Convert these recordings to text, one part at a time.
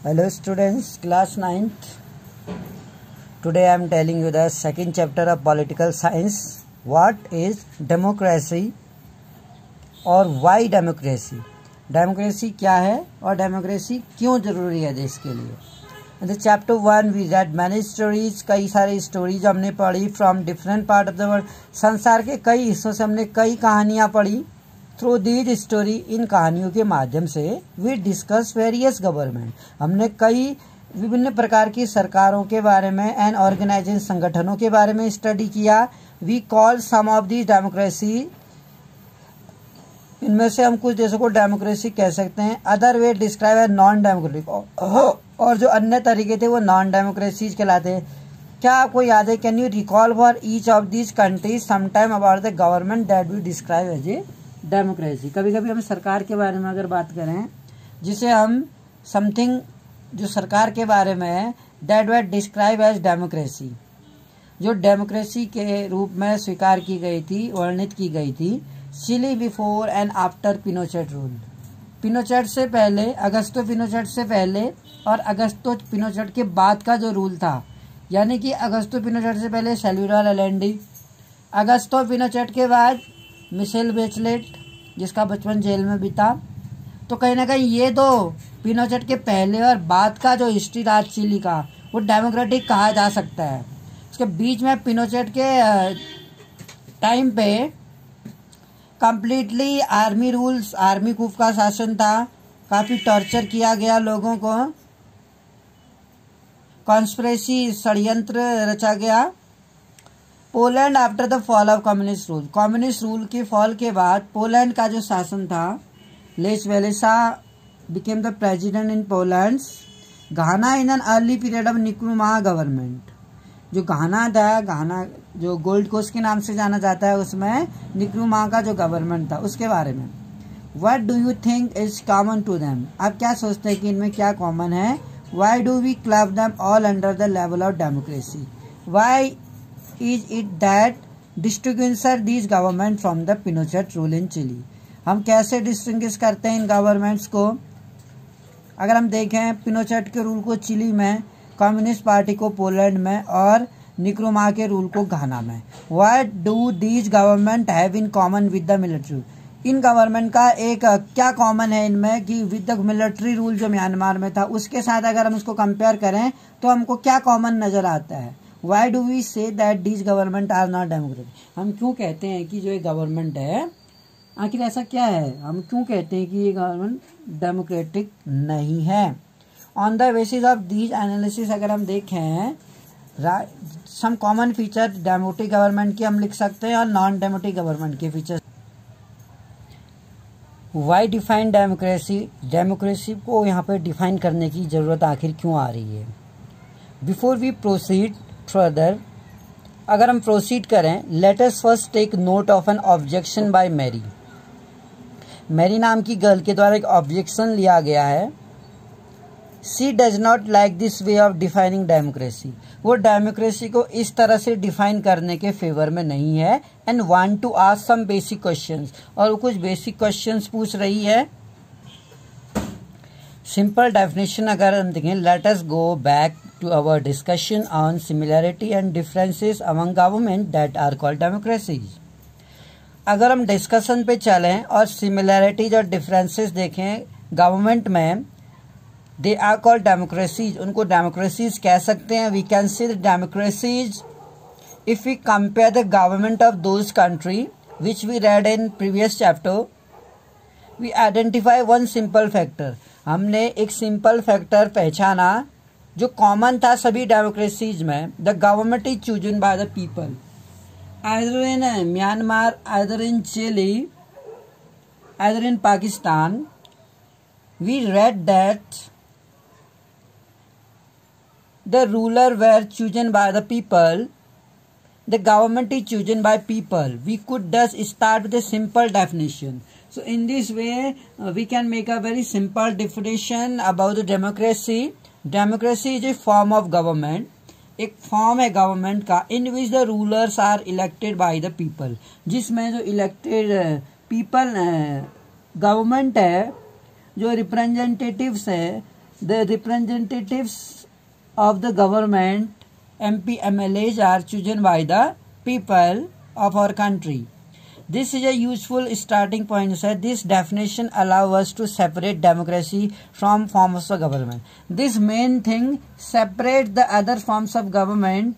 Hello students, class 9th. Today I am telling you the second chapter of political science. What is democracy और why democracy? Democracy क्या है और democracy क्यों जरूरी है देश के लिए? In the chapter 1 we read many stories, कई सारी stories हमने पढ़ी from different part of the world. संसार के कई हिस्सों से हमने कई कहानियाँ पढ़ी. थ्रू दीज स्टोरी, इन कहानियों के माध्यम से वी डिस्कस वेरियस गवर्नमेंट, हमने कई विभिन्न प्रकार की सरकारों के बारे में एंड ऑर्गेनाइजेशन संगठनों के बारे में स्टडी किया. We call some of the democracy, इनमें से हम कुछ देशों को डेमोक्रेसी कह सकते हैं. Other way describe as non democratic, और जो अन्य तरीके थे वो नॉन डेमोक्रेसीज कहलाते हैं. क्या आपको याद है? Can you recall for each of these countries sometime about the government that we describe as a democracy. कभी कभी हम सरकार के बारे में अगर बात करें जिसे हम समथिंग जो सरकार के बारे में है that were describe as democracy, जो डेमोक्रेसी के रूप में स्वीकार की गई थी, वर्णित की गई थी. Chile before and after Pinochet rule, Pinochet से पहले, अगस्तो पिनोचेट से पहले और अगस्तो पिनोचेट के बाद का जो रूल था, यानी कि अगस्तो पिनोचेट से पहले सैल्वाडोर अलेंडी, अगस्तो पिनोचेट के बाद मिशेल बेचलेट जिसका बचपन जेल में बीता. तो कहीं ना कहीं ये दो पिनोचेट के पहले और बाद का जो हिस्ट्री रहा चिली का वो डेमोक्रेटिक कहा जा सकता है. उसके बीच में पिनोचेट के टाइम पे कंप्लीटली आर्मी रूल्स, आर्मी कूफ का शासन था. काफ़ी टॉर्चर किया गया लोगों को, कॉन्स्पिरेसी षड्यंत्र रचा गया. Poland after the fall of communist rule, communist rule के फॉल के बाद पोलैंड का जो शासन था, Lech Walesa became the president in Poland. Ghana in an early period of Nkrumah government, जो घाना था, घाना जो गोल्ड कोस्ट के नाम से जाना जाता है, उसमें निक्रुमा का जो गवर्नमेंट था उसके बारे में. What do you think is common to them, आप क्या सोचते हैं कि इनमें क्या कॉमन है? Why do we club them all under the level of democracy, why is it that distinguishes these government from the Pinochet rule in Chile? हम कैसे डिस्टिंग्विश करते हैं इन गवर्नमेंट्स को? अगर हम देखें पिनोचेट के रूल को चिली में, कम्युनिस्ट पार्टी को पोलैंड में और निक्रुमा के रूल को घाना में. What do these government have in common with the military? In government का एक क्या कॉमन है इनमें कि विद द मिलिट्री रूल जो म्यांमार में था उसके साथ अगर हम उसको कंपेयर करें तो हमको क्या कॉमन नजर आता है? Why do we say that these government are not democratic? हम क्यों कहते हैं कि जो ये गवर्नमेंट है, आखिर ऐसा क्या है, हम क्यों कहते हैं कि ये गवर्नमेंट डेमोक्रेटिक नहीं है? On the basis of these analysis अगर हम देखें some common feature democratic government की हम लिख सकते हैं और नॉन डेमोक्रेटिक गवर्नमेंट के feature. Why define democracy, democracy को यहाँ पे डिफाइन करने की ज़रूरत आखिर क्यों आ रही है? बिफोर वी प्रोसीड फर्दर, अगर हम प्रोसीड करें, let us first take note of an objection by Mary. Mary नाम की गर्ल के द्वारा एक ऑब्जेक्शन लिया गया है. She does not like this way of defining democracy, वो डेमोक्रेसी को इस तरह से डिफाइन करने के फेवर में नहीं है. And want to ask some basic questions, और वो कुछ बेसिक क्वेश्चंस पूछ रही है. सिंपल डेफिनेशन अगर हम देखें, let us go back to our discussion on similarity and differences among government that are called democracies. अगर हम डिस्कशन पे चलें और सिमिलैरिटीज और डिफरेंसेस देखें गवर्नमेंट में, दे आर कॉल्ड डेमोक्रेसीज, उनको डेमोक्रेसीज कह सकते हैं. We can see the democracies if we compare the government of those country which we read in previous chapter. We identify one simple factor, हमने एक simple factor पहचाना जो common था सभी डेमोक्रेसीज में. The government is chosen by the people, either in Myanmar, either in Chile, either in Pakistan. We read that the ruler were chosen by the people, the government is chosen by people. We could thus start with a simple definition. So in this way we can make a very simple definition about the democracy. Democracy is a form of government, एक form है government का in which the rulers are elected by the people, जिसमें जो elected people government है, जो representatives है The representatives of the government, MP, MLAs, are chosen by the people of our country. This is a useful starting point. So this definition allows us to separate democracy from forms of government. This main thing separate the other forms of government.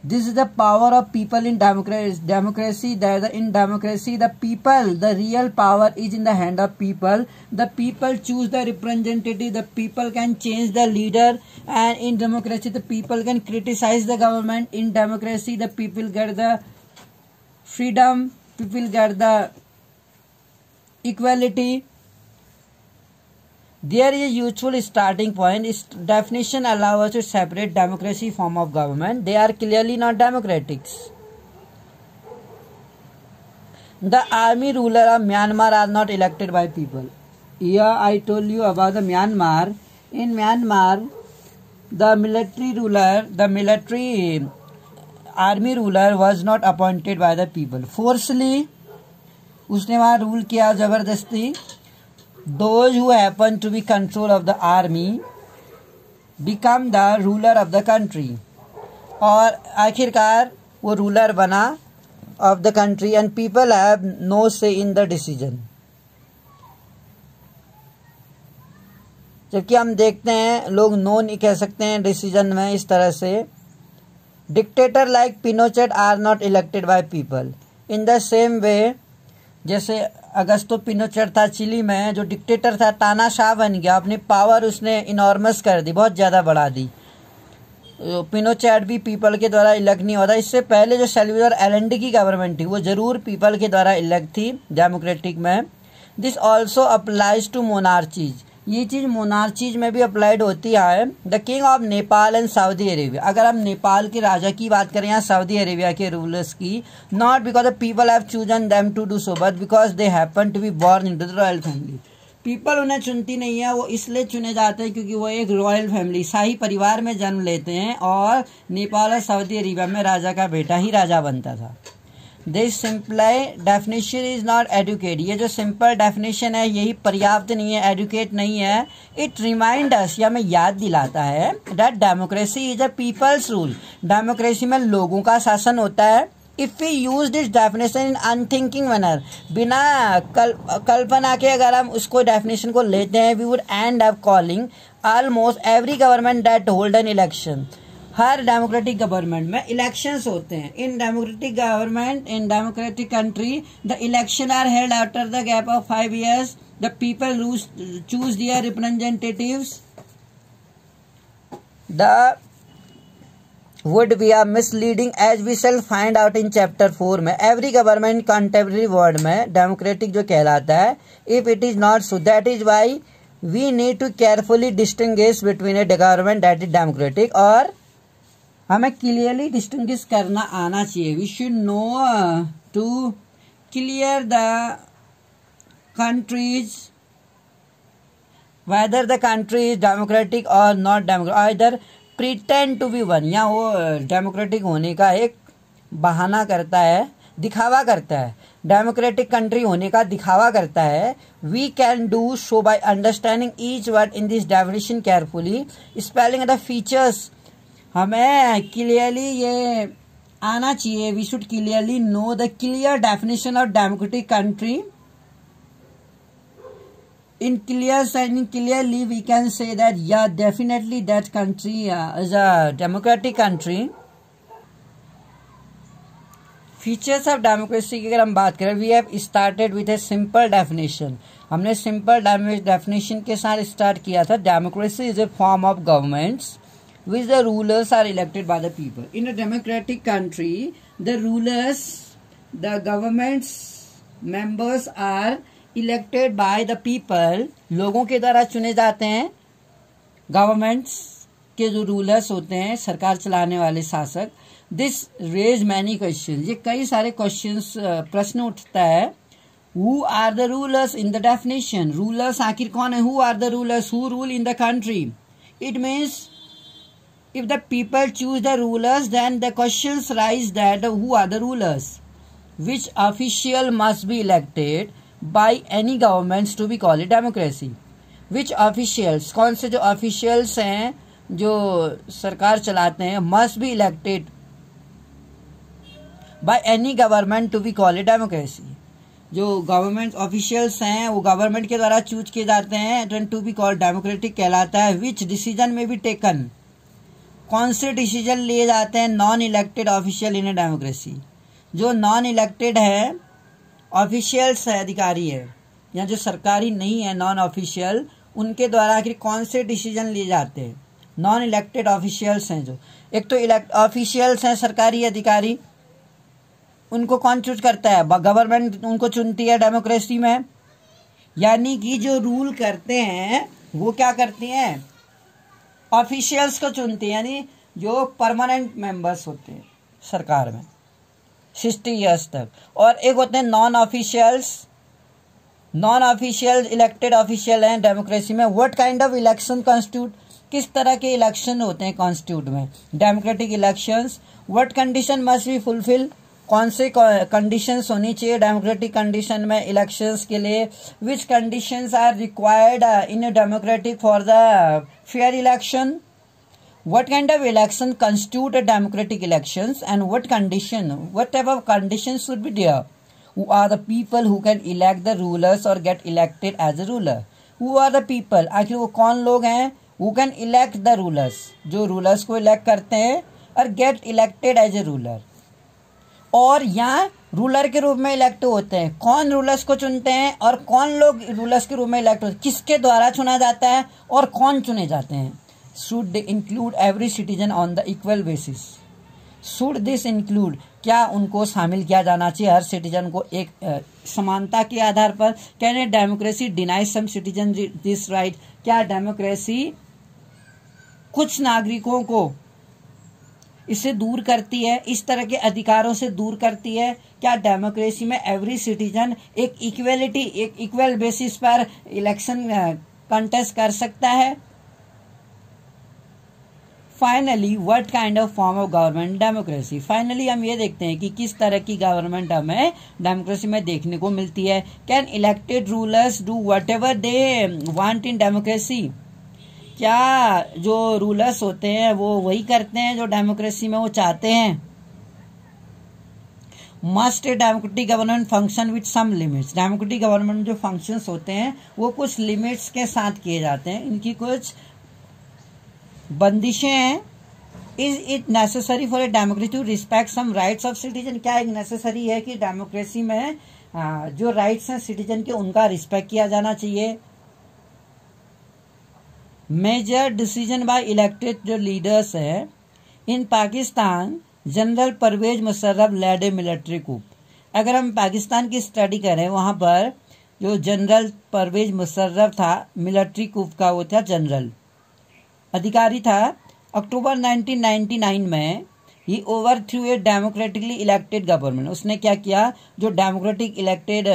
This is the power of people in democracy. That in democracy, the people, the real power is in the hand of people. The people choose the representative. The people can change the leader. And in democracy, the people can criticize the government. In democracy, the people get the freedom, people get the equality. There is a useful starting point. Its definition allows us to separate democracy form of government. They are clearly not democratic. The army ruler of Myanmar are not elected by people. Here I told you about the Myanmar. In Myanmar, the army ruler was not appointed by the people. Forcefully, उसने वहाँ rule किया जबरदस्ती. Those who happen to be control of the army become the ruler of the country. और आखिरकार वो ruler बना of the country and people have no say in the decision. जबकि हम देखते हैं लोग नो नहीं कह सकते हैं डिसीजन में. इस तरह से dictator like Pinochet are not elected by people. In the same way जैसे अगस्तो पिनोचेट था चिली में, जो डिक्टेटर था तानाशाह बन गया, अपनी पावर उसने इनॉर्मस कर दी, बहुत ज़्यादा बढ़ा दी. पिनोचेट भी पीपल के द्वारा इलेक्ट नहीं होता. इससे पहले जो सैल्वाडोर एलेंडे की गवर्नमेंट थी वो जरूर पीपल के द्वारा इलेक्ट थी डेमोक्रेटिक में. This also applies to monarchies. ये चीज़ मोनार्चीज में भी अप्लाइड होती है. The king of Nepal and Saudi Arabia. अगर हम नेपाल के राजा की बात करें या सऊदी अरेबिया के रूलर्स की, not because the people have chosen them to do so but because they happen to be born in the royal family. People उन्हें चुनती नहीं है, वो इसलिए चुने जाते हैं क्योंकि वो एक रॉयल फैमिली शाही परिवार में जन्म लेते हैं. और नेपाल और सऊदी अरेबिया में राजा का बेटा ही राजा बनता था. This simple definition is not adequate. ये जो सिंपल डेफिनेशन है यही पर्याप्त नहीं है, एडुकेट नहीं है. इट रिमाइंड अस, या हमें याद दिलाता है that democracy is a people's rule. Democracy में लोगों का शासन होता है. If we use this definition in unthinking manner, बिना कल्पना के अगर हम उसको डेफिनेशन को लेते हैं, we would end up calling almost every government that hold an election. हर डेमोक्रेटिक गवर्नमेंट में इलेक्शंस होते हैं. In democratic government, in democratic country, the election are held after the gap of 5 years. The people choose their representatives. The would be a misleading as we shall find out in chapter 4 में. every government contemporary world में democratic जो कहलाता है, if it is not so, that is why we need to carefully distinguish between a government that is democratic. और हमें clearly distinguish करना आना चाहिए. We should know to clear the countries whether the country is democratic और not democratic, either pretend to be one, या वो democratic होने का एक बहाना करता है, दिखावा करता है, डेमोक्रेटिक कंट्री होने का दिखावा करता है. We can do so by understanding each word in this definition carefully, spelling the features. हमें क्लियरली ये आना चाहिए. We should clearly know the clear definition of democratic country. In clear signing clearly we can say that yeah, definitely that country is a democratic country. Features of democracy की अगर हम बात करें, we have started with a simple definition. हमने simple definition के साथ start किया था. Democracy is a form of governments which the rulers are elected by the people. In a democratic country, the rulers, the government's members are elected by the people. लोगों के द्वारा चुने जाते हैं. गवर्नमेंट्स के जो रूलर्स होते हैं, सरकार चलाने वाले शासक. This raise many question. ये कई सारे क्वेश्चंस प्रश्न उठता है. Who are the rulers in the definition? Rulers आखिर कौन है? Who are the rulers? Who rule in the country? It means if the people choose the rulers, then the questions rise that who are the rulers? Which official must be elected by any governments to be called a democracy? Which officials, कौन से जो officials हैं जो सरकार चलाते हैं, must be elected by any government to be called democracy. जो government officials हैं वो गवर्नमेंट के द्वारा चूज किए जाते हैं, टू बी कॉल्ड डेमोक्रेटिक कहलाता है। विच डिसीजन में बी टेकन, कौन से डिसीजन लिए जाते हैं non elected official in a democracy. जो नॉन इलेक्टेड है ऑफिशियल्स है, अधिकारी है, या जो सरकारी नहीं है नॉन ऑफिशियल, उनके द्वारा आखिर कौन से डिसीजन लिए जाते हैं। नॉन इलेक्टेड ऑफिशियल्स हैं जो, एक तो इलेक्ट ऑफिशियल्स हैं सरकारी अधिकारी, उनको कौन चूज करता है, गवर्नमेंट उनको चुनती है डेमोक्रेसी में। यानी कि जो रूल करते हैं वो क्या करती हैं, ऑफिशियल्स को चुनती है, यानी जो परमानेंट मेंबर्स होते हैं सरकार में 60 ईयर्स तक। और एक होते हैं non officials, non official elected official हैं डेमोक्रेसी में। What kind of election constitute, किस तरह के इलेक्शन होते हैं कॉन्स्टिट्यूट में, democratic elections. What condition must be fulfil, कौन से कंडीशंस होनी चाहिए डेमोक्रेटिक कंडीशन में इलेक्शंस के लिए। Which conditions are required in a democratic for the fair election. What kind of election constitute a democratic elections, and what type of conditions should be there? Who are the people who can elect the rulers or get elected as a ruler? Who are the people? आखिर वो कौन लोग हैं who can elect the rulers, जो rulers को elect करते हैं, और get elected as a ruler, और यहाँ रूलर के रूप में इलेक्ट होते हैं। कौन रूलर्स को चुनते हैं और कौन लोग रूलर्स के रूप में इलेक्ट होते हैं, किसके द्वारा चुना जाता है और कौन चुने जाते हैं। Should they include every citizen on the equal basis? Should this include, क्या उनको शामिल किया जाना चाहिए हर सिटीजन को एक समानता के आधार पर। Can a democracy deny some citizen this right? क्या डेमोक्रेसी कुछ नागरिकों को इससे दूर करती है, इस तरह के अधिकारों से दूर करती है। क्या डेमोक्रेसी में एवरी सिटीजन एक इक्वेलिटी, एक इक्वल बेसिस पर इलेक्शन कंटेस्ट कर सकता है। Finally what kind of form of government democracy, finally हम ये देखते हैं कि किस तरह की गवर्नमेंट हमें डेमोक्रेसी में देखने को मिलती है। Can elected rulers do what ever they want in democracy, क्या जो रूलर्स होते हैं वो वही करते हैं जो डेमोक्रेसी में वो चाहते हैं। Must a democratic government function with some limits, democratic government जो फंक्शंस होते हैं वो कुछ लिमिट्स के साथ किए जाते हैं, इनकी कुछ बंदिशें हैं। Is it necessary for a democracy to respect some rights of citizen, क्या एक नेसेसरी है कि डेमोक्रेसी में जो राइट्स हैं सिटीजन के उनका रिस्पेक्ट किया जाना चाहिए। मेजर डिसीजन बाय इलेक्टेड जो लीडर्स है इन पाकिस्तान, जनरल परवेज मुशर्रफ लेड ए मिलिट्री कूप। अगर हम पाकिस्तान की स्टडी करें वहां पर जो जनरल परवेज मुशर्रफ था, मिलिट्री कूप का वो था जनरल अधिकारी था। अक्टूबर 1999 में ही ओवरथ्रू ए डेमोक्रेटिकली इलेक्टेड गवर्नमेंट, उसने क्या किया, जो डेमोक्रेटिक इलेक्टेड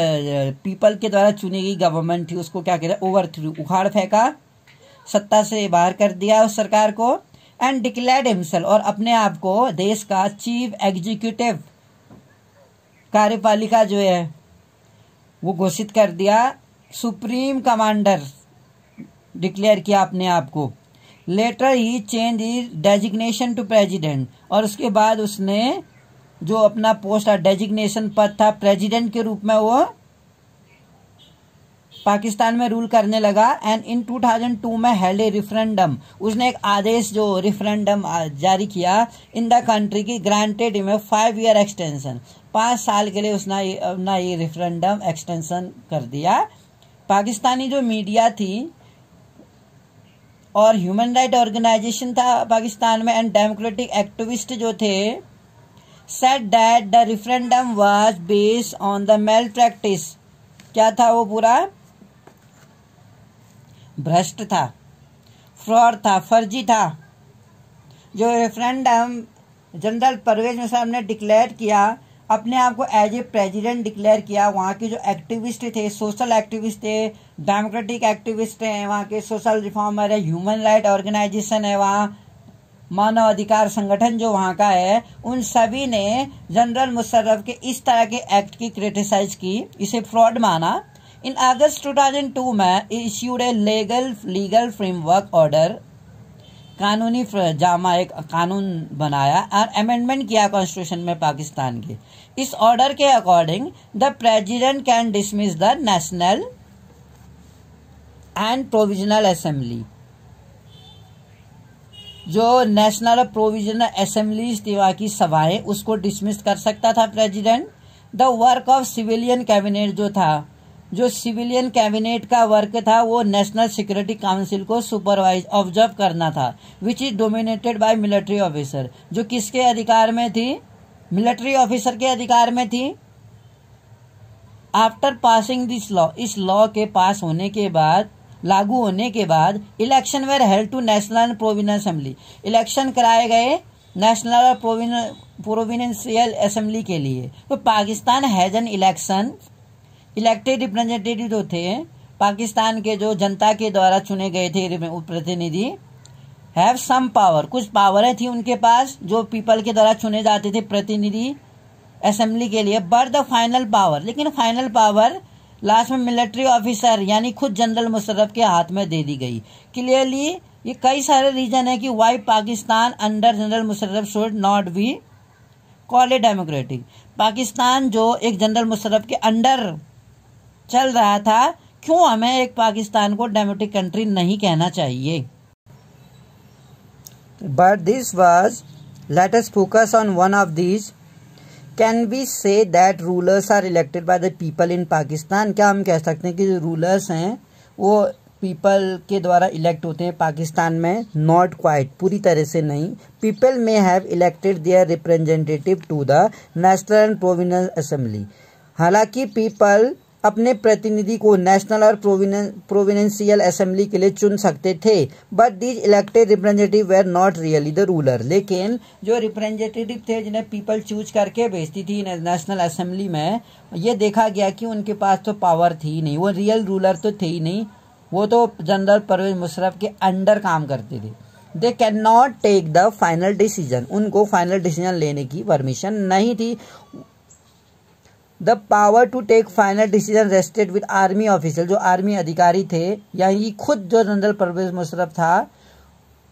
पीपल के द्वारा चुनी गई गवर्नमेंट थी उसको क्या किया, ओवरथ्रू, उखाड़ फेंका, सत्ता से बाहर कर दिया उस सरकार को। एंड डिक्लेयर्ड हिमसेल्फ, और अपने आप को देश का चीफ एग्जीक्यूटिव, कार्यपालिका जो है वो घोषित कर दिया, सुप्रीम कमांडर डिक्लेयर किया अपने आप को। Later he change his designation to president, और उसके बाद उसने जो अपना पोस्ट डेजिग्नेशन पद था प्रेसिडेंट के रूप में वो पाकिस्तान में रूल करने लगा। एंड इन 2002 में हेल्ड ए रेफरेंडम, उसने एक आदेश जो रेफरेंडम जारी किया इन द कंट्री की, ग्रांटेड हिम 5 ईयर एक्सटेंशन, 5 साल के लिए उसने अपना ये रेफरेंडम एक्सटेंशन कर दिया। पाकिस्तानी जो मीडिया थी और ह्यूमन राइट ऑर्गेनाइजेशन था पाकिस्तान में एंड डेमोक्रेटिक एक्टिविस्ट जो थे, said that the referendum was based on the malpractice, क्या था वो, पूरा भ्रष्ट था, फ्रॉड था, फर्जी था। जो रेफरेंडम जनरल परवेज मुशर्रफ ने डिक्लेयर किया, अपने आप को एज ए प्रेसिडेंट डिक्लेयर किया, वहाँ के जो एक्टिविस्ट थे, सोशल एक्टिविस्ट थे, डेमोक्रेटिक एक्टिविस्ट हैं, वहाँ के सोशल रिफॉर्मर है, ह्यूमन राइट ऑर्गेनाइजेशन है, वहाँ मानव अधिकार संगठन जो वहाँ का है, उन सभी ने जनरल मुशर्रफ के इस तरह के एक्ट की क्रिटिसाइज की, इसे फ्रॉड माना, इन अगस्त 2002 में issued a legal framework order, कानूनी जामा एक कानून बनाया और अमेंडमेंट किया कॉन्स्टिट्यूशन में पाकिस्तान के। इस ऑर्डर के according the president can dismiss the national and provisional assembly, जो नेशनल और प्रोविजनल असेंबलीज थी वहां की सभाएं, उसको डिसमिस कर सकता था president. The work of civilian cabinet जो था, जो सिविलियन कैबिनेट का वर्क था वो नेशनल सिक्योरिटी काउंसिल को सुपरवाइज ऑब्जर्व करना था, which is dominated by military officer, जो किसके अधिकार में थी, मिलिट्री ऑफिसर के अधिकार में थी। आफ्टर पासिंग दिस लॉ, इस लॉ के पास होने के बाद, लागू होने के बाद, election were held to national and provisional assembly, election कराए गए नेशनल और प्रोविंशियल असेंबली के लिए। तो Pakistan has an election, elected representative जो थे पाकिस्तान के, जो जनता के द्वारा चुने गए थे प्रतिनिधि, हैव सम पावर, कुछ पावरें थी उनके पास जो पीपल के द्वारा चुने जाते थे प्रतिनिधि असेंबली के लिए। बट द फाइनल पावर, लेकिन फाइनल पावर लास्ट में मिलिट्री ऑफिसर यानी खुद जनरल मुशर्रफ के हाथ में दे दी गई। क्लियरली ये कई सारे रीजन है कि why Pakistan under general Musharraf should not be called a democratic. Pakistan जो एक जनरल मुशर्रफ के अंडर चल रहा था, क्यों हमें एक पाकिस्तान को डेमोक्रेटिक कंट्री नहीं कहना चाहिए। But this was, let us focus on one of these. Can we say that rulers are elected by the people in Pakistan, क्या हम कह सकते हैं कि जो रूलर्स हैं वो पीपल के द्वारा इलेक्ट होते हैं पाकिस्तान में? नॉट क्वाइट, पूरी तरह से नहीं। पीपल में have elected their representative to the national and provincial assembly, हालांकि पीपल अपने प्रतिनिधि को नेशनल और प्रोविंशियल असेंबली के लिए चुन सकते थे। But these elected representative were not really the ruler, लेकिन जो रिप्रेजेंटेटिव थे जिन्हें पीपल चूज करके भेजती थी नेशनल असेंबली में, ये देखा गया कि उनके पास तो पावर थी नहीं, वो रियल रूलर तो थे ही नहीं, वो तो जनरल परवेज मुशर्रफ के अंडर काम करते थे। They can not take the final decision, उनको फाइनल डिसीजन लेने की परमिशन नहीं थी। The power to take final decision rested with army officer, जो आर्मी अधिकारी थे यानी खुद जो जनरल परवेज मुशर्रफ था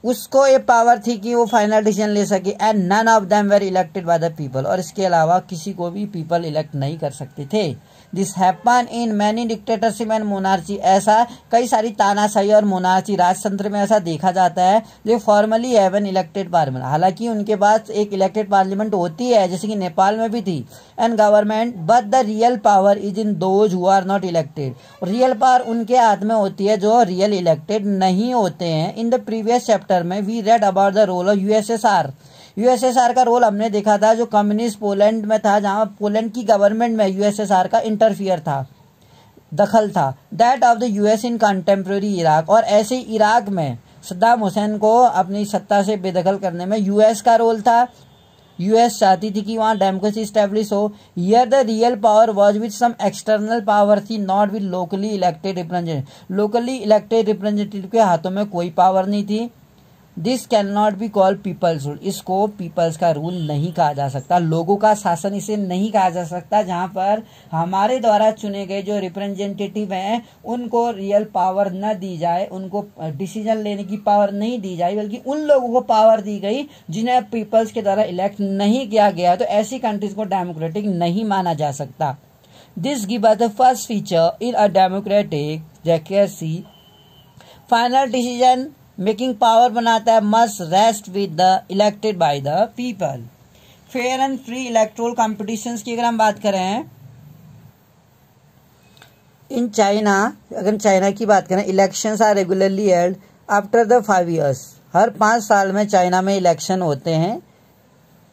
उसको ये पावर थी कि वो फाइनल डिसीजन ले सके। And none of them were elected by the people, और इसके अलावा किसी को भी पीपल इलेक्ट नहीं कर सकते थे। This happen in many dictatorship and monarchy, ऐसा कई सारी तानाशाही और मोनार्ची राजतंत्र में ऐसा देखा जाता है जो formally have an elected parliament, हालांकि उनके पास एक इलेक्टेड पार्लियामेंट होती है जैसे कि नेपाल में भी थी, and government, but the real power is in those who are not elected, real power उनके हाथ में होती है जो रियल इलेक्टेड नहीं होते हैं। इन द प्रीवियस चैप्टर में we read about the role of USSR, USSR का रोल हमने देखा था जो कम्युनिस्ट पोलैंड में था, जहां पोलैंड की गवर्नमेंट में यूएसएसआर का इंटरफियर था, दखल था। That of the US in contemporary Iraq, और ऐसे इराक में सद्दाम हुसैन को अपनी सत्ता से बेदखल करने में यूएस का रोल था। यूएस चाहती थी कि वहां डेमोक्रेसी स्टैब्लिश हो। Here the real power was with some external power थी, not with locally elected representative, locally elected representative के हाथों में कोई पावर नहीं थी। This can not be called people's rule, इसको पीपल्स का रूल नहीं कहा जा सकता, लोगों का शासन इसे नहीं कहा जा सकता, जहां पर हमारे द्वारा चुने गए जो रिप्रेजेंटेटिव हैं उनको रियल पावर न दी जाए, उनको डिसीजन लेने की पावर नहीं दी जाए, बल्कि उन लोगों को पावर दी गई जिन्हें पीपल्स के द्वारा इलेक्ट नहीं किया गया। तो ऐसी कंट्रीज को डेमोक्रेटिक नहीं माना जा सकता। This give us the first feature in a democratic democracy, final decision making power बनाता है must rest with the elected by the people. Fair and free electoral competitions की अगर हम बात करें, इन चाइना, अगर चाइना की बात करें, elections are regularly held after the 5 years, हर 5 साल में चाइना में इलेक्शन होते हैं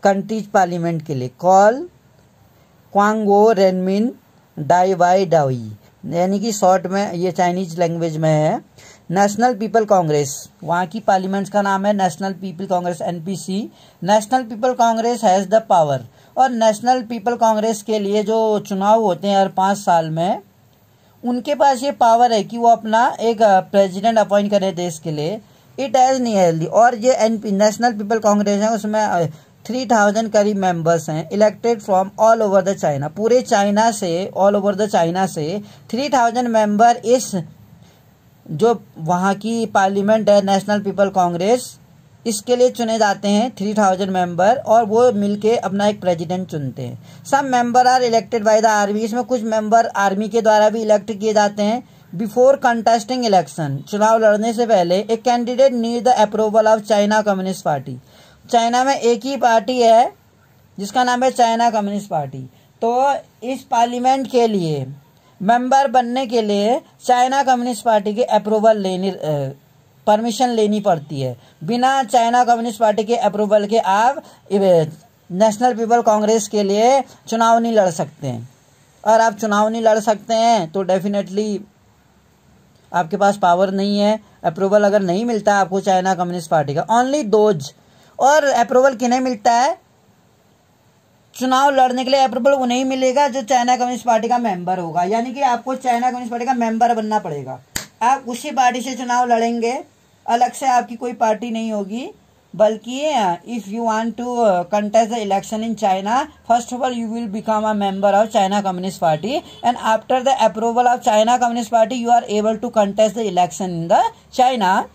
कंट्रीज पार्लियामेंट के लिए। कॉल क्वांगो रेनमिन डाई वाई डाई, यानी कि शॉर्ट में ये चाइनीज लैंग्वेज में है। नेशनल पीपल कांग्रेस, वहाँ की पार्लियामेंट का नाम है national people Congress NPC. National people Congress has the power, और नेशनल पीपल कांग्रेस के लिए जो चुनाव होते हैं हर 5 साल में, उनके पास ये पावर है कि वो अपना एक प्रेसिडेंट अपॉइंट करे देश के लिए। इट हैज़ नहीं हेल्दी, और ये नेशनल पीपल कांग्रेस है उसमें 3000 करीब मेंबर्स हैं, elected from all over the China, पूरे चाइना से, ऑल ओवर द चाइना से 3000 मेंबर इस जो वहाँ की पार्लियामेंट है नेशनल पीपल कांग्रेस, इसके लिए चुने जाते हैं 3000 मेंबर, और वो मिलके अपना एक प्रेसिडेंट चुनते हैं। Some member are elected by the army, इसमें कुछ मेंबर आर्मी के द्वारा भी इलेक्ट किए जाते हैं। बिफोर कंटेस्टिंग इलेक्शन, चुनाव लड़ने से पहले a candidate need the approval of China communist party. China में एक ही पार्टी है जिसका नाम है चाइना कम्युनिस्ट पार्टी। तो इस पार्लियामेंट के लिए मेंबर बनने के लिए चाइना कम्युनिस्ट पार्टी की अप्रूवल परमिशन लेनी पड़ती है। बिना चाइना कम्युनिस्ट पार्टी के अप्रूवल के आप नेशनल पीपल कांग्रेस के लिए चुनाव नहीं लड़ सकते हैं। और आप चुनाव नहीं लड़ सकते हैं तो डेफिनेटली आपके पास पावर नहीं है। अप्रूवल अगर नहीं मिलता है आपको चाइना कम्युनिस्ट पार्टी का, ओनली दोज, और अप्रूवल किन्हें मिलता है चुनाव लड़ने के लिए? अप्रूवल वो नहीं मिलेगा जो चाइना कम्युनिस्ट पार्टी का मेंबर होगा, यानी कि आपको चाइना कम्युनिस्ट पार्टी का मेंबर बनना पड़ेगा। आप उसी पार्टी से चुनाव लड़ेंगे, अलग से आपकी कोई पार्टी नहीं होगी। बल्कि if you want to contest the election in China, first of all you will become a member of China communist party, and after the approval of China communist party you are able to contest the election in the China.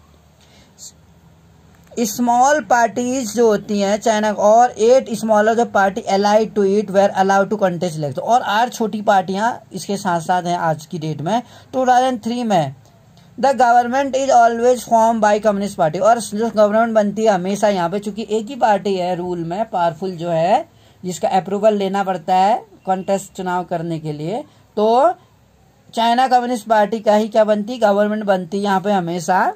Small parties जो होती हैं China, और 8 smaller जो party allied to it were allowed to contest election, और 8 छोटी पार्टियां इसके साथ साथ हैं आज की डेट में। 2003 में the government is always form by communist party, और जो गवर्नमेंट बनती है हमेशा यहाँ पे, चूंकि एक ही पार्टी है रूल में पावरफुल जो है, जिसका अप्रूवल लेना पड़ता है कॉन्टेस्ट चुनाव करने के लिए, तो चाइना कम्युनिस्ट पार्टी का ही क्या बनती, गवर्नमेंट बनती यहाँ पे हमेशा।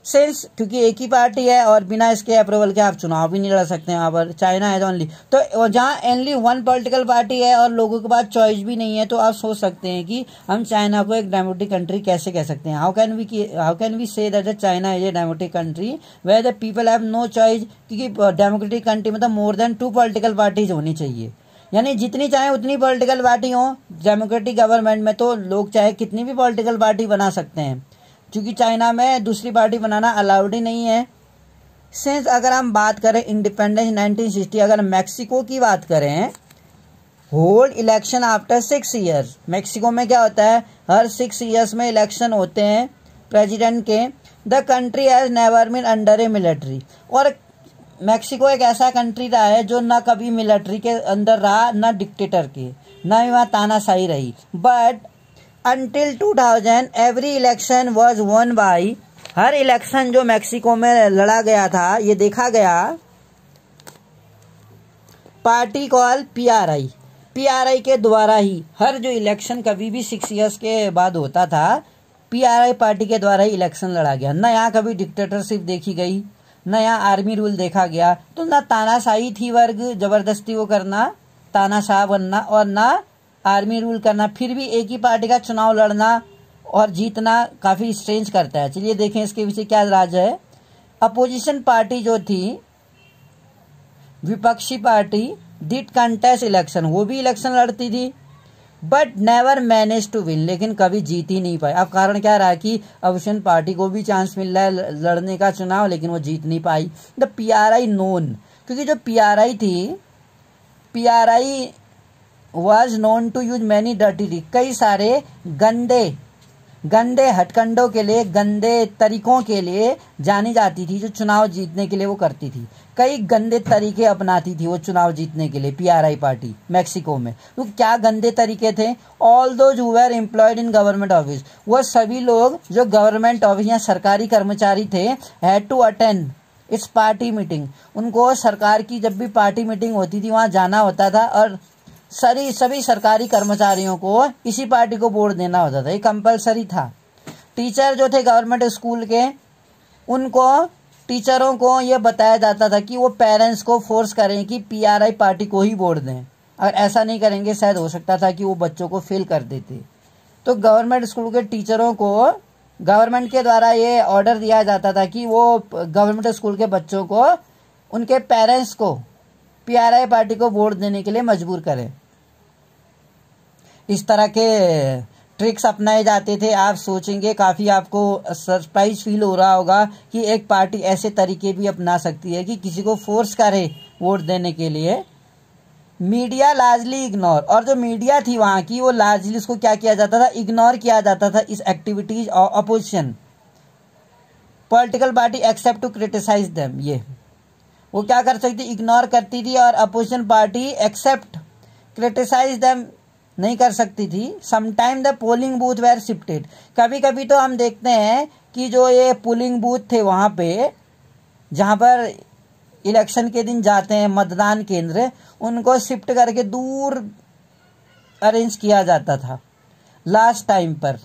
सिंस क्योंकि एक ही पार्टी है और बिना इसके अप्रूवल के आप चुनाव भी नहीं लड़ सकते हैं यहाँ पर, चाइना है ओनली। तो जहाँ ओनली वन पॉलिटिकल पार्टी है और लोगों के पास चॉइस भी नहीं है, तो आप सोच सकते हैं कि हम चाइना को एक डेमोक्रेटिक कंट्री कैसे कह सकते हैं। How can we say that China is a democratic country where the people have no choice, क्योंकि डेमोक्रेटिक कंट्री मतलब मोर देन 2 पॉलिटिकल पार्टीज होनी चाहिए, यानी जितनी चाहे उतनी पॉलिटिकल पार्टी हो डेमोक्रेटिक गवर्नमेंट में, तो लोग चाहे कितनी भी पॉलिटिकल पार्टी बना सकते हैं, क्योंकि चाइना में दूसरी पार्टी बनाना अलाउड ही नहीं है। सिंस अगर हम बात करें इंडिपेंडेंस 1960, अगर मैक्सिको की बात करें, hold election after 6 years, Mexico में क्या होता है हर 6 ईयर्स में इलेक्शन होते हैं प्रेसिडेंट के। The country has never been under a military, और मैक्सिको एक ऐसा कंट्री रहा है जो ना कभी मिलिट्री के अंदर रहा, ना डिक्टेटर के, ना ही वहाँ तानाशाही रही। But Until 2000 every election was won by, her election जो मैक्सिको में लड़ा गया था ये देखा गया पार्टी कॉल पीआरआई के द्वारा ही। हर जो इलेक्शन कभी भी 6 ईयर्स के बाद होता था पीआरआई पार्टी के द्वारा ही इलेक्शन लड़ा गया। ना यहाँ कभी डिक्टेटरशिप देखी गई, ना यहाँ आर्मी रूल देखा गया, तो ना तानाशाही थी वर्ग जबरदस्ती वो करना तानाशाह बनना, और ना आर्मी रूल करना। फिर भी एक ही पार्टी का चुनाव लड़ना और जीतना काफी स्ट्रेंज करता है। चलिए देखें इसके पीछे क्या राज है। अपोजिशन पार्टी जो थी, विपक्षी पार्टी, डिड कंटेस्ट इलेक्शन, वो भी इलेक्शन लड़ती थी, but never manage to win, लेकिन कभी जीत ही नहीं पाई। अब कारण क्या रहा कि अपोजिशन पार्टी को भी चांस मिल रहा है लड़ने का चुनाव, लेकिन वो जीत नहीं पाई। द पीआरआई नोन, क्योंकि जो पीआरआई थी, PRI was known to use many dirty tricks, कई सारे गंदे हथकंडों के लिए, गंदे तरीकों के लिए जानी जाती थी। जो चुनाव जीतने के लिए वो करती थी, कई गंदे तरीके अपनाती थी वो चुनाव जीतने के लिए पीआरआई पार्टी मैक्सिको में। तो क्या गंदे तरीके थे? All those who were employed in government office, वो सभी लोग जो गवर्नमेंट ऑफिस या सरकारी कर्मचारी थे, had to attend its party meeting, उनको सरकार की जब भी पार्टी मीटिंग होती थी वहां जाना होता था, और सभी सरकारी कर्मचारियों को इसी पार्टी को वोट देना होता था, ये कंपलसरी था। टीचर जो थे गवर्नमेंट स्कूल के, उनको टीचरों को ये बताया जाता था कि वो पेरेंट्स को फोर्स करें कि पीआरआई पार्टी को ही वोट दें। अगर ऐसा नहीं करेंगे शायद हो सकता था कि वो बच्चों को फेल कर देते। तो गवर्नमेंट स्कूल के टीचरों को गवर्नमेंट के द्वारा ये ऑर्डर दिया जाता था कि वो गवर्नमेंट स्कूल के बच्चों को, उनके पेरेंट्स को पीआरआई पार्टी को वोट देने के लिए मजबूर करें। इस तरह के ट्रिक्स अपनाए जाते थे। आप सोचेंगे, काफ़ी आपको सरप्राइज फील हो रहा होगा कि एक पार्टी ऐसे तरीके भी अपना सकती है कि किसी को फोर्स करे वोट देने के लिए। मीडिया लार्जली इग्नोर, और जो मीडिया थी वहाँ की वो लार्जली उसको क्या किया जाता था, इग्नोर किया जाता था इस एक्टिविटीज और opposition. Political party except to criticize them, ये वो क्या कर सकती, इग्नोर करती थी, और opposition party except criticize them नहीं कर सकती थी। Sometime the polling booth were shifted, कभी कभी तो हम देखते हैं कि जो ये पोलिंग बूथ थे वहाँ पे जहाँ पर इलेक्शन के दिन जाते हैं मतदान केंद्र, उनको शिफ्ट करके दूर अरेंज किया जाता था लास्ट टाइम पर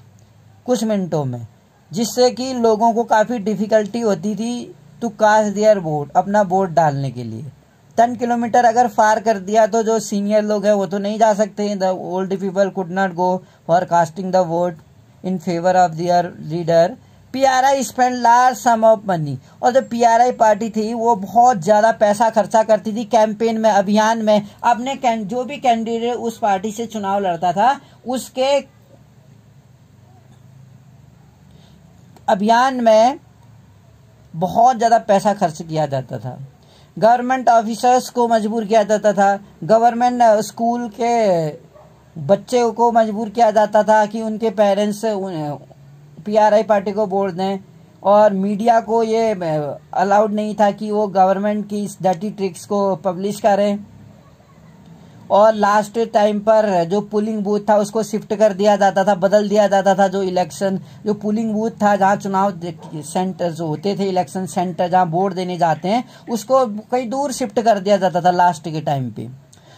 कुछ मिनटों में, जिससे कि लोगों को काफ़ी डिफ़िकल्टी होती थी टू कास्ट देयर वोट, अपना वोट डालने के लिए। 10 किलोमीटर अगर फार कर दिया तो जो सीनियर लोग हैं वो तो नहीं जा सकते। The old people could not go for casting the vote in favour of their leader. PRI spend large some of money, और जो पीआरआई पार्टी थी वो बहुत ज़्यादा पैसा खर्चा करती थी कैंपेन में, अभियान में। अपने जो भी कैंडिडेट उस पार्टी से चुनाव लड़ता था उसके अभियान में बहुत ज़्यादा पैसा खर्च किया जाता था। गवर्नमेंट ऑफिसर्स को मजबूर किया जाता था, गवर्नमेंट स्कूल के बच्चे को मजबूर किया जाता था कि उनके पेरेंट्स पीआरआई पार्टी को वोट दें, और मीडिया को ये अलाउड नहीं था कि वो गवर्नमेंट की इस डर्टी ट्रिक्स को पब्लिश करें। और लास्ट टाइम पर जो पोलिंग बूथ था उसको शिफ्ट कर दिया जाता था, बदल दिया जाता था। जो इलेक्शन जो पोलिंग बूथ था जहाँ चुनाव सेंटर जो होते थे, इलेक्शन सेंटर जहाँ वोट देने जाते हैं, उसको कहीं दूर शिफ्ट कर दिया जाता था लास्ट के टाइम पे।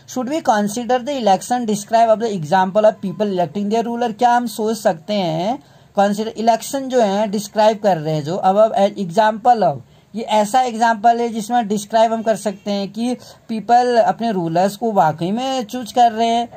Should we consider the election describe of the example of people electing their ruler, क्या हम सोच सकते हैं कंसिडर इलेक्शन जो है डिस्क्राइब कर रहे हैं जो अब एग्जाम्पल ऑफ, ये ऐसा एग्जाम्पल है जिसमें डिस्क्राइब हम कर सकते हैं कि पीपल अपने रूलर्स को वाकई में चूज कर रहे हैं।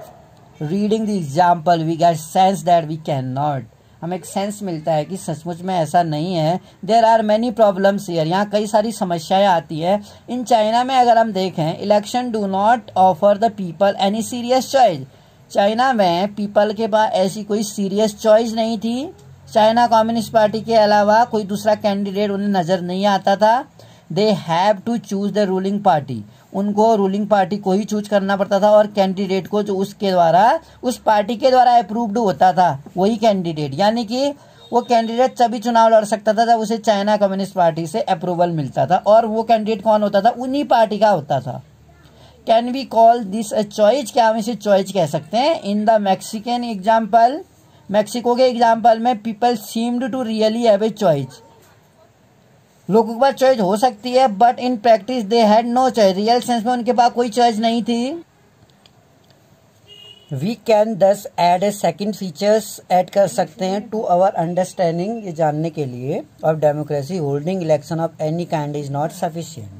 Reading the example we get sense that we can not, हमें एक सेंस मिलता है कि सचमुच में ऐसा नहीं है। There are many problems here, यहाँ कई सारी समस्याएं आती है। इन चाइना में अगर हम देखें, election do not offer the people any serious choice, China में पीपल के पास ऐसी कोई सीरियस चॉइस नहीं थी। चाइना कम्युनिस्ट पार्टी के अलावा कोई दूसरा कैंडिडेट उन्हें नजर नहीं आता था। They have to choose the ruling party, उनको रूलिंग पार्टी को ही चूज करना पड़ता था, और कैंडिडेट को जो उसके द्वारा उस पार्टी के द्वारा अप्रूव्ड होता था वही कैंडिडेट, यानी कि वो कैंडिडेट तभी चुनाव लड़ सकता था जब उसे चाइना कम्युनिस्ट पार्टी से अप्रूवल मिलता था, और वो कैंडिडेट कौन होता था, उन्हीं पार्टी का होता था। Can we call this a choice, क्या हम इसे चॉइस कह सकते हैं। In the Mexican example, Mexico के एग्जाम्पल में people seemed to really have a choice, लोगों के पास चॉइस हो सकती है, but in practice they had no choice, real sense में उनके पास कोई चॉइस नहीं थी। We can thus add a second features add कर सकते हैं टू अवर अंडरस्टैंडिंग, ये जानने के लिए, of democracy. Holding election of any kind is not sufficient.